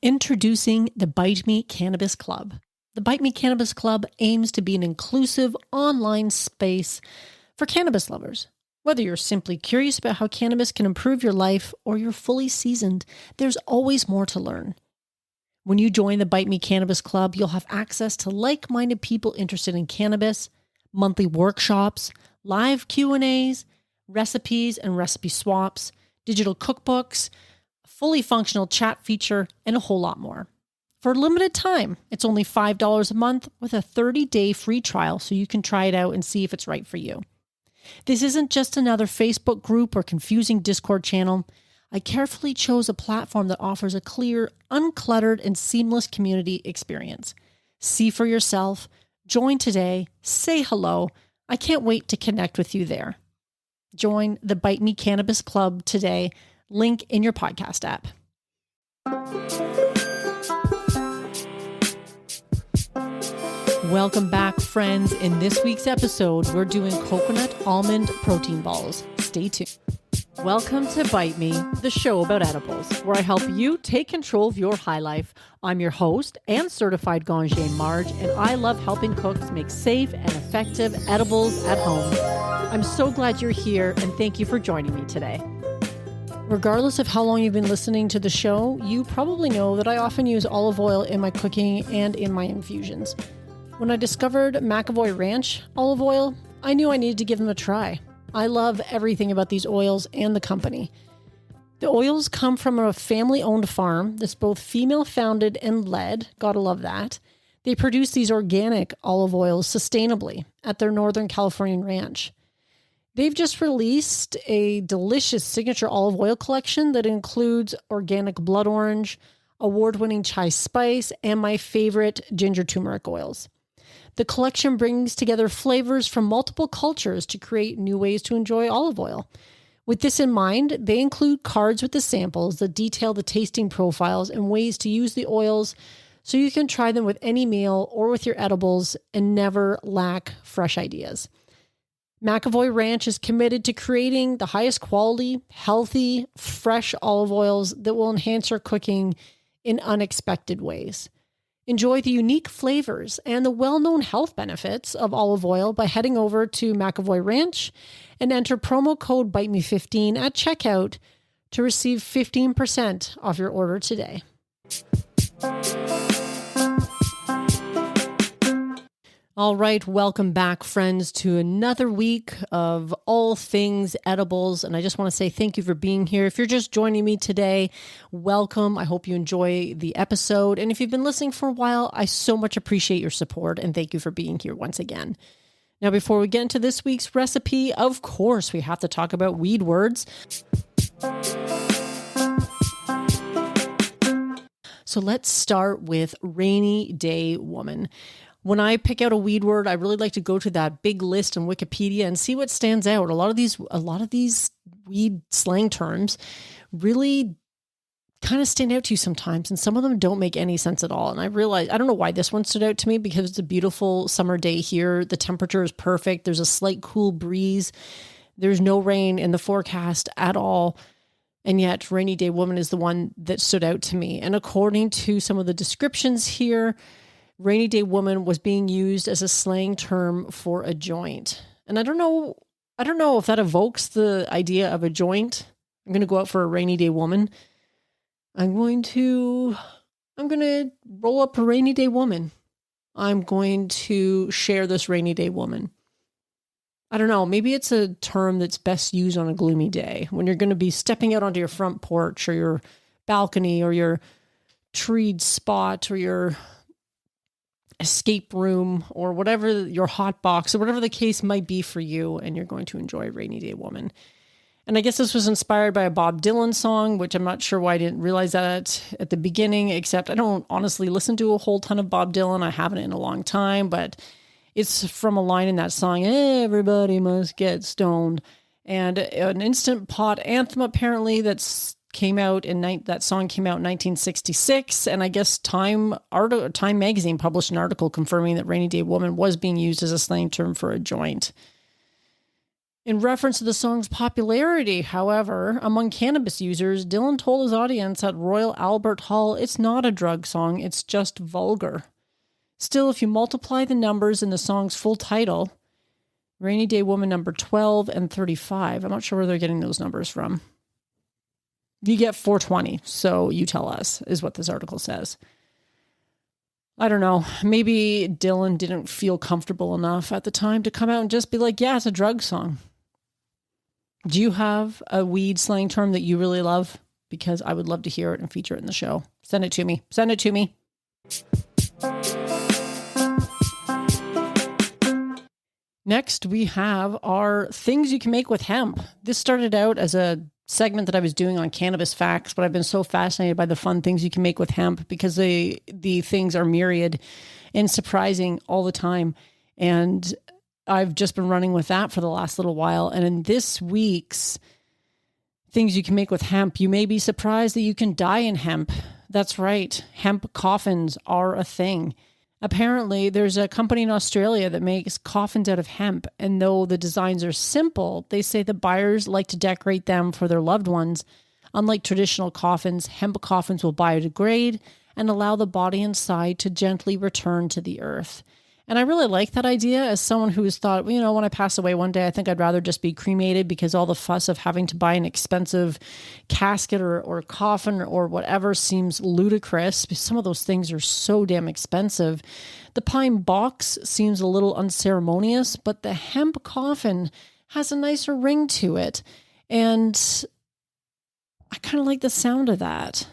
Introducing the Bite Me Cannabis Club. The Bite Me Cannabis Club aims to be an inclusive online space for cannabis lovers. Whether you're simply curious about how cannabis can improve your life or you're fully seasoned, there's always more to learn. When you join the Bite Me Cannabis Club, you'll have access to like-minded people interested in cannabis, monthly workshops, live Q&As, recipes and recipe swaps, digital cookbooks, fully functional chat feature, and a whole lot more. For a limited time, it's only $5 a month with a 30-day free trial so you can try it out and see if it's right for you. This isn't just another Facebook group or confusing Discord channel. I carefully chose a platform that offers a clear, uncluttered, and seamless community experience. See for yourself, join today, say hello. I can't wait to connect with you there. Join the Bite Me Cannabis Club today. Link in your podcast app. Welcome back, friends. In this week's episode, we're doing coconut almond protein balls. Stay tuned. Welcome to Bite Me, the show about edibles, where I help you take control of your high life. I'm your host and certified Ganjier Marge, and I love helping cooks make safe and effective edibles at home. I'm so glad you're here, and thank you for joining me today. Regardless of how long you've been listening to the show, you probably know that I often use olive oil in my cooking and in my infusions. When I discovered McAvoy Ranch olive oil, I knew I needed to give them a try. I love everything about these oils and the company. The oils come from a family-owned farm that's both female-founded and led. Gotta love that. They produce these organic olive oils sustainably at their Northern Californian ranch. They've just released a delicious signature olive oil collection that includes organic blood orange, award-winning chai spice, and my favorite ginger turmeric oils. The collection brings together flavors from multiple cultures to create new ways to enjoy olive oil. With this in mind, they include cards with the samples that detail the tasting profiles and ways to use the oils so you can try them with any meal or with your edibles and never lack fresh ideas. McAvoy Ranch is committed to creating the highest quality, healthy, fresh olive oils that will enhance your cooking in unexpected ways. Enjoy the unique flavors and the well-known health benefits of olive oil by heading over to McAvoy Ranch and enter promo code BITEME15 at checkout to receive 15% off your order today. All right, welcome back, friends, to another week of all things edibles. And I just want to say thank you for being here. If you're just joining me today, welcome. I hope you enjoy the episode. And if you've been listening for a while, I so much appreciate your support and thank you for being here once again. Now, before we get into this week's recipe, of course, we have to talk about weed words. So let's start with Rainy Day Woman. When I pick out a weed word, I really like to go to that big list on Wikipedia and see what stands out. A lot of these weed slang terms really kind of stand out to you sometimes, and some of them don't make any sense at all. And I don't know why this one stood out to me, because it's a beautiful summer day here. The temperature is perfect. There's a slight cool breeze. There's no rain in the forecast at all. And yet Rainy Day Woman is the one that stood out to me. And according to some of the descriptions here, Rainy Day Woman was being used as a slang term for a joint. And I don't know if that evokes the idea of a joint. I'm going to go out for a rainy day woman. I'm going to roll up a rainy day woman. I'm going to share this rainy day woman. I don't know. Maybe it's a term that's best used on a gloomy day when you're going to be stepping out onto your front porch or your balcony or your treed spot or your escape room or whatever, your hot box or whatever the case might be for you, and you're going to enjoy Rainy Day Woman. And I guess this was inspired by a Bob Dylan song, which I'm not sure why I didn't realize that at the beginning, except I don't honestly listen to a whole ton of Bob Dylan. I haven't in a long time, but it's from a line in that song, "Everybody must get stoned." And an Instant Pot anthem, apparently, that song came out in 1966, and I guess Time magazine published an article confirming that Rainy Day Woman was being used as a slang term for a joint. In reference to the song's popularity, however, among cannabis users, Dylan told his audience at Royal Albert Hall, it's not a drug song, it's just vulgar. Still, if you multiply the numbers in the song's full title, Rainy Day Woman number 12 and 35, I'm not sure where they're getting those numbers from. You get 420, so you tell us, is what this article says. I don't know. Maybe Dylan didn't feel comfortable enough at the time to come out and just be like, yeah, it's a drug song. Do you have a weed slang term that you really love? Because I would love to hear it and feature it in the show. Send it to me. Send it to me. Next, we have our things you can make with hemp. This started out as a segment that I was doing on cannabis facts, but I've been so fascinated by the fun things you can make with hemp because the things are myriad and surprising all the time. And I've just been running with that for the last little while. And in this week's things you can make with hemp, you may be surprised that you can dye in hemp. That's right. Hemp coffins are a thing. Apparently, there's a company in Australia that makes coffins out of hemp. And though the designs are simple, they say the buyers like to decorate them for their loved ones. Unlike traditional coffins, hemp coffins will biodegrade and allow the body inside to gently return to the earth. And I really like that idea as someone who has thought, you know, when I pass away one day, I think I'd rather just be cremated because all the fuss of having to buy an expensive casket or coffin or whatever seems ludicrous. Some of those things are so damn expensive. The pine box seems a little unceremonious, but the hemp coffin has a nicer ring to it. And I kind of like the sound of that.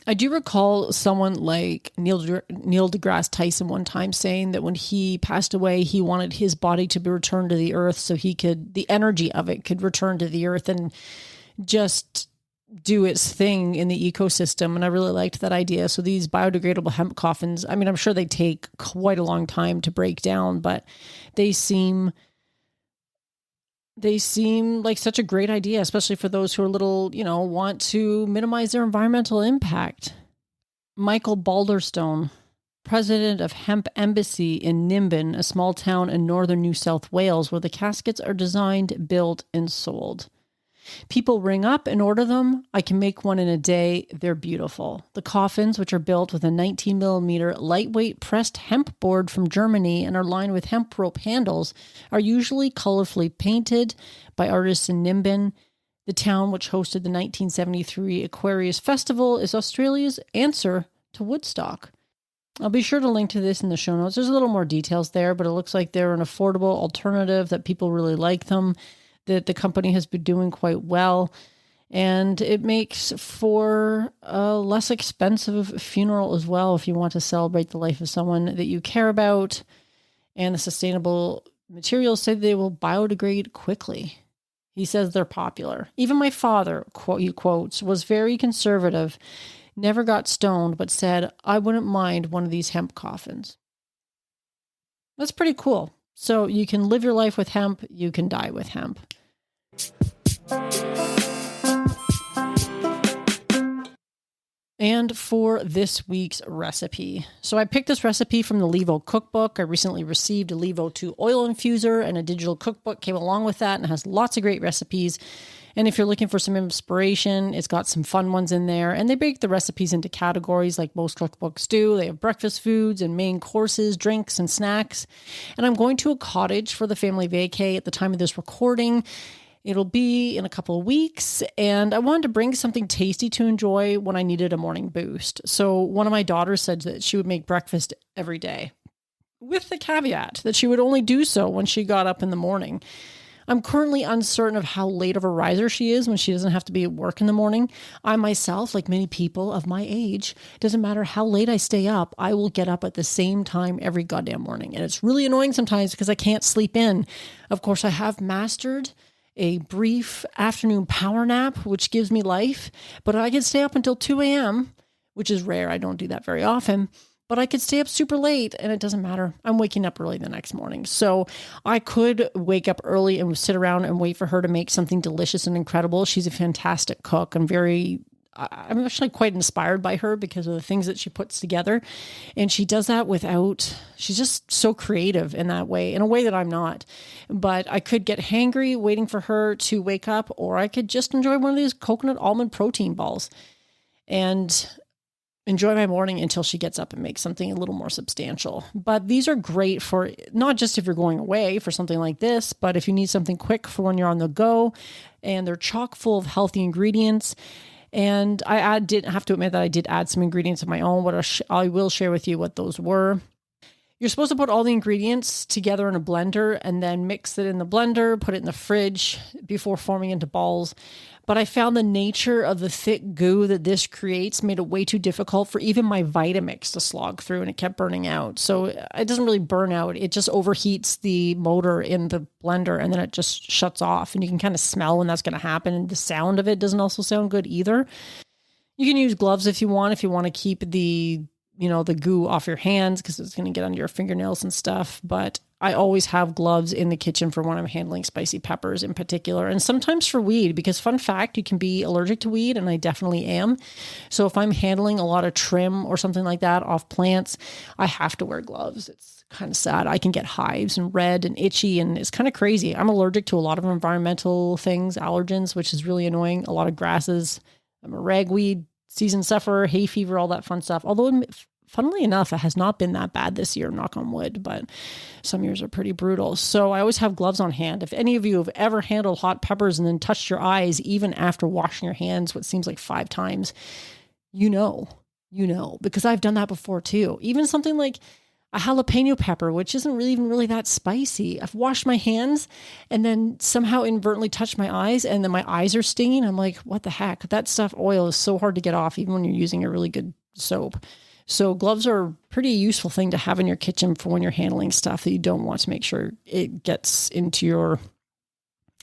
I do recall someone like Neil deGrasse Tyson one time saying that when he passed away, he wanted his body to be returned to the earth so the energy of it could return to the earth and just do its thing in the ecosystem. And I really liked that idea. So these biodegradable hemp coffins, I mean, I'm sure they take quite a long time to break down, but they seem like such a great idea, especially for those who are want to minimize their environmental impact. Michael Balderstone, president of Hemp Embassy in Nimbin, a small town in northern New South Wales, where the caskets are designed, built, and sold. People ring up and order them. I can make one in a day. They're beautiful. The coffins, which are built with a 19 millimeter lightweight pressed hemp board from Germany and are lined with hemp rope handles, are usually colorfully painted by artists in Nimbin. The town, which hosted the 1973 Aquarius Festival, is Australia's answer to Woodstock. I'll be sure to link to this in the show notes. There's a little more details there, but it looks like they're an affordable alternative, that people really like them, that the company has been doing quite well, and it makes for a less expensive funeral as well if you want to celebrate the life of someone that you care about. And the sustainable materials say they will biodegrade quickly. He says they're popular. Even my father, he quotes, was very conservative, never got stoned, but said, I wouldn't mind one of these hemp coffins. That's pretty cool. So you can live your life with hemp, you can die with hemp. And for this week's recipe. So I picked this recipe from the Levo cookbook. I recently received a Levo 2 oil infuser, and a digital cookbook came along with that and has lots of great recipes. And if you're looking for some inspiration, it's got some fun ones in there. And they break the recipes into categories like most cookbooks do. They have breakfast foods and main courses, drinks and snacks. And I'm going to a cottage for the family vacay at the time of this recording. It'll be in a couple of weeks, and I wanted to bring something tasty to enjoy when I needed a morning boost. So one of my daughters said that she would make breakfast every day, with the caveat that she would only do so when she got up in the morning. I'm currently uncertain of how late of a riser she is when she doesn't have to be at work in the morning. I myself, like many people of my age, doesn't matter how late I stay up, I will get up at the same time every goddamn morning. And it's really annoying sometimes because I can't sleep in. Of course, I have mastered a brief afternoon power nap, which gives me life, but I could stay up until 2 a.m., which is rare. I don't do that very often, but I could stay up super late and it doesn't matter. I'm waking up early the next morning. So I could wake up early and sit around and wait for her to make something delicious and incredible. She's a fantastic cook. I'm very I'm actually quite inspired by her because of the things that she puts together. And she does that she's just so creative in that way, in a way that I'm not. But I could get hangry waiting for her to wake up, or I could just enjoy one of these coconut almond protein balls and enjoy my morning until she gets up and makes something a little more substantial. But these are great for not just if you're going away for something like this, but if you need something quick for when you're on the go. And they're chock full of healthy ingredients. And I did have to admit that I did add some ingredients of my own, but I will share with you what those were. You're supposed to put all the ingredients together in a blender and then mix it in the blender, put it in the fridge before forming into balls. But I found the nature of the thick goo that this creates made it way too difficult for even my Vitamix to slog through, and it kept burning out. So it doesn't really burn out. It just overheats the motor in the blender and then it just shuts off, and you can kind of smell when that's going to happen. And the sound of it doesn't also sound good either. You can use gloves if you want to keep the goo off your hands because it's going to get under your fingernails and stuff. But I always have gloves in the kitchen for when I'm handling spicy peppers in particular, and sometimes for weed, because fun fact, you can be allergic to weed, and I definitely am. So if I'm handling a lot of trim or something like that off plants, I have to wear gloves. It's kind of sad. I can get hives and red and itchy, and it's kind of crazy. I'm allergic to a lot of environmental things, allergens, which is really annoying. A lot of grasses. I'm a ragweed season sufferer, hay fever, all that fun stuff. Although funnily enough, it has not been that bad this year, knock on wood, but some years are pretty brutal. So I always have gloves on hand. If any of you have ever handled hot peppers and then touched your eyes, even after washing your hands, what seems like 5 times, you know, because I've done that before too. Even something like a jalapeno pepper, which isn't really even really that spicy. I've washed my hands and then somehow inadvertently touched my eyes, and then my eyes are stinging. I'm like, what the heck? That stuff, oil, is so hard to get off, even when you're using a really good soap. So gloves are a pretty useful thing to have in your kitchen for when you're handling stuff that you don't want to make sure it gets into your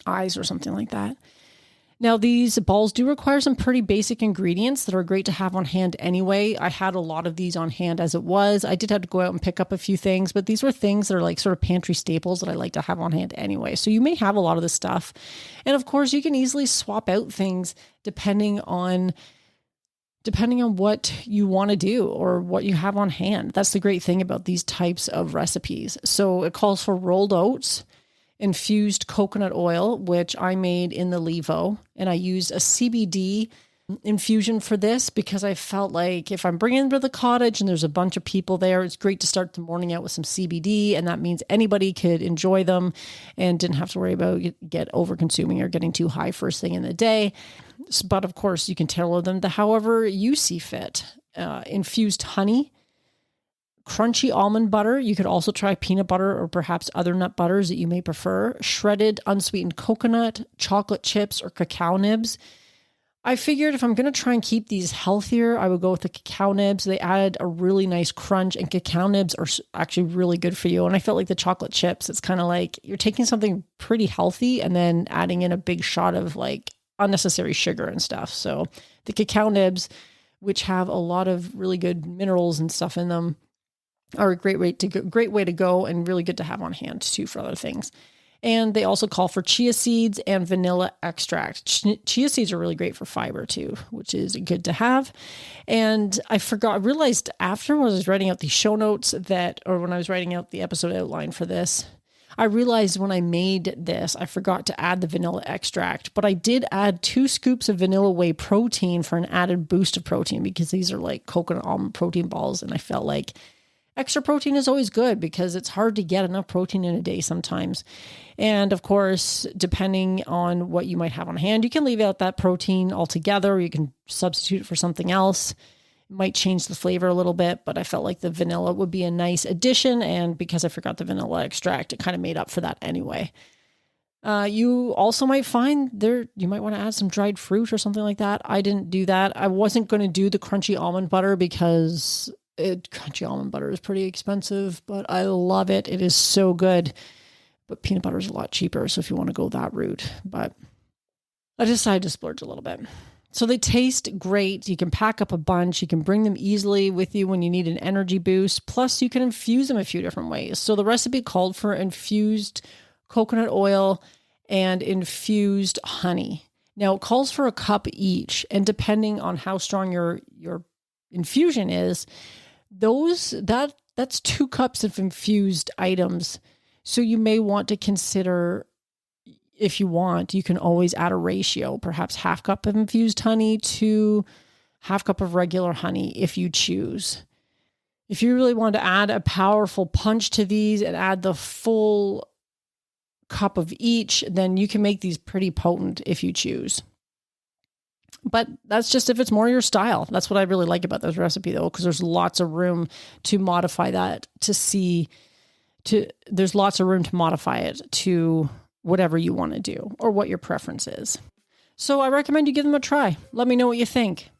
eyes or something like that. Now, these balls do require some pretty basic ingredients that are great to have on hand anyway. I had a lot of these on hand as it was. I did have to go out and pick up a few things, but these were things that are like sort of pantry staples that I like to have on hand anyway. So you may have a lot of this stuff. And of course, you can easily swap out things depending on what you want to do or what you have on hand. That's the great thing about these types of recipes. So it calls for rolled oats, infused coconut oil, which I made in the Levo, and I used a CBD infusion for this because I felt like if I'm bringing it to the cottage and there's a bunch of people there, it's great to start the morning out with some CBD, and that means anybody could enjoy them and didn't have to worry about get over consuming or getting too high first thing in the day. But of course, you can tailor them to however you see fit. Infused honey, crunchy almond butter. You could also try peanut butter or perhaps other nut butters that you may prefer. Shredded unsweetened coconut, chocolate chips, or cacao nibs. I figured if I'm going to try and keep these healthier, I would go with the cacao nibs. They added a really nice crunch, and cacao nibs are actually really good for you. And I felt like the chocolate chips, it's kind of like you're taking something pretty healthy and then adding in a big shot of like unnecessary sugar and stuff. So the cacao nibs, which have a lot of really good minerals and stuff in them, are a great way to go and really good to have on hand too for other things. And they also call for chia seeds and vanilla extract. Chia seeds are really great for fiber too, which is good to have. And I realized after when I was writing out the show notes when I was writing out the episode outline for this, I realized when I made this, I forgot to add the vanilla extract, but I did add 2 scoops of vanilla whey protein for an added boost of protein because these are like coconut almond protein balls. And I felt like extra protein is always good because it's hard to get enough protein in a day sometimes. And of course, depending on what you might have on hand, you can leave out that protein altogether, or you can substitute it for something else. It might change the flavor a little bit, but I felt like the vanilla would be a nice addition. And because I forgot the vanilla extract, it kind of made up for that anyway. You also might find you might want to add some dried fruit or something like that. I didn't do that. I wasn't going to do the crunchy almond butter because crunchy almond butter is pretty expensive, but I love it. It is so good. But peanut butter is a lot cheaper, so if you want to go that route. But I decided to splurge a little bit. So they taste great. You can pack up a bunch. You can bring them easily with you when you need an energy boost. Plus, you can infuse them a few different ways. So the recipe called for infused coconut oil and infused honey. Now it calls for a cup each, and depending on how strong your infusion is, that's 2 cups of infused items. So you may want to consider, if you want, you can always add a ratio, perhaps 1/2 cup of infused honey to 1/2 cup of regular honey if you choose. If you really want to add a powerful punch to these and add the full cup of each, then you can make these pretty potent if you choose. But that's just if it's more your style. That's what I really like about this recipe though, because there's lots of room to modify that there's lots of room to modify it to whatever you want to do or what your preference is. So I recommend you give them a try. Let me know what you think.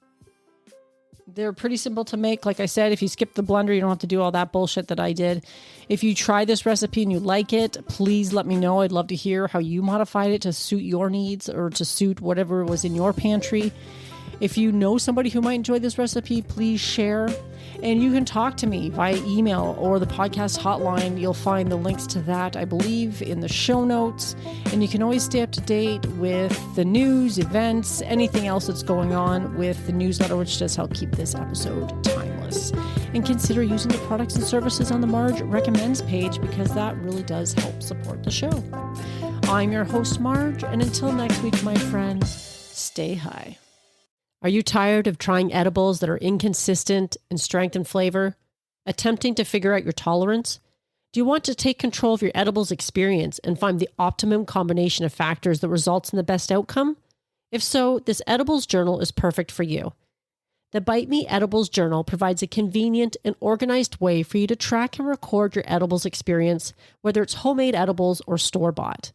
They're pretty simple to make. Like I said, if you skip the blender, you don't have to do all that bullshit that I did. If you try this recipe and you like it, please let me know. I'd love to hear how you modified it to suit your needs or to suit whatever was in your pantry. If you know somebody who might enjoy this recipe, please share. And you can talk to me via email or the podcast hotline. You'll find the links to that, I believe, in the show notes. And you can always stay up to date with the news, events, anything else that's going on with the newsletter, which does help keep this episode timeless. And consider using the products and services on the Marge Recommends page, because that really does help support the show. I'm your host, Marge, and until next week, my friends, stay high. Are you tired of trying edibles that are inconsistent in strength and flavor? Attempting to figure out your tolerance? Do you want to take control of your edibles experience and find the optimum combination of factors that results in the best outcome? If so, this edibles journal is perfect for you. The Bite Me Edibles Journal provides a convenient and organized way for you to track and record your edibles experience, whether it's homemade edibles or store-bought.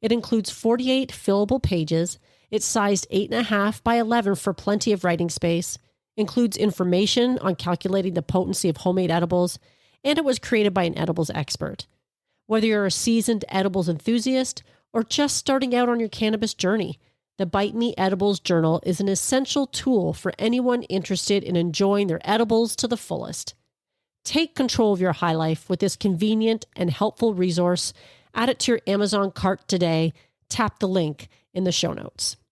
It includes 48 fillable pages. It's sized 8.5 by 11 for plenty of writing space, includes information on calculating the potency of homemade edibles, and it was created by an edibles expert. Whether you're a seasoned edibles enthusiast or just starting out on your cannabis journey, the Bite Me Edibles Journal is an essential tool for anyone interested in enjoying their edibles to the fullest. Take control of your high life with this convenient and helpful resource. Add it to your Amazon cart today. Tap the link in the show notes.